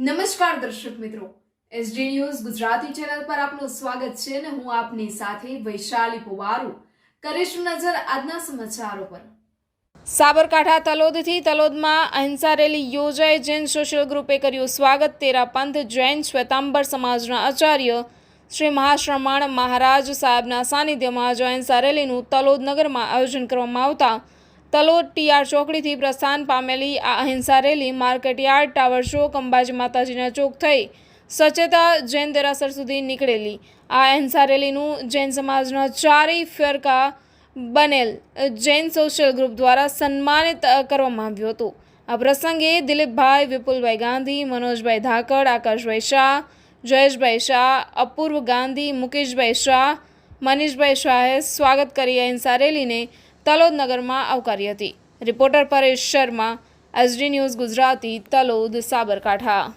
નમસ્કાર દર્શક મિત્રો, એસડી ન્યૂઝ ગુજરાતી ચેનલ પર આપનું સ્વાગત છે અને હું આપની સાથે વૈશાલી પુવારુ કરીશું નજર આજના સમાચારો પર। સાબરકાંઠા તલોદથી તલોદમાં અહિંસા રેલી યોજાઈ। જૈન સોશિયલ ગ્રુપે કર્યું સ્વાગત। તેરા પંથ જૈન શ્વેતાંબર સમાજના આચાર્ય શ્રી મહાશ્રમણ મહારાજ સાહેબના સાનિધ્યમાં અહિંસા રેલીનું તલોદ નગરમાં આયોજન કરવામાં આવતા તલોદ ટીઆર ચોકડીથી પ્રસ્થાન પામેલી આ અહિંસા રેલી માર્કેટયાર્ડ, ટાવર ચોક, અંબાજી માતાજીના ચોક થઈ સચેતા જૈન દેરાસર સુધી નીકળેલી। આ અહિંસા રેલીનું જૈન સમાજના ચારેય ફેરકા બનેલ જૈન સોશિયલ ગ્રુપ દ્વારા સન્માનિત કરવામાં આવ્યું હતું। આ પ્રસંગે દિલીપભાઈ, વિપુલભાઈ ગાંધી, મનોજભાઈ ધાકડ, આકાશભાઈ શાહ, જયેશભાઈ શાહ, અપૂર્વ ગાંધી, મુકેશભાઈ શાહ, મનીષભાઈ શાહે સ્વાગત કરી અહિંસા રેલીને તલોદ નગરમાં આવકારી હતી। Reporter Paresh Sharma, SD news Gujarati, Talod, Sabarkantha.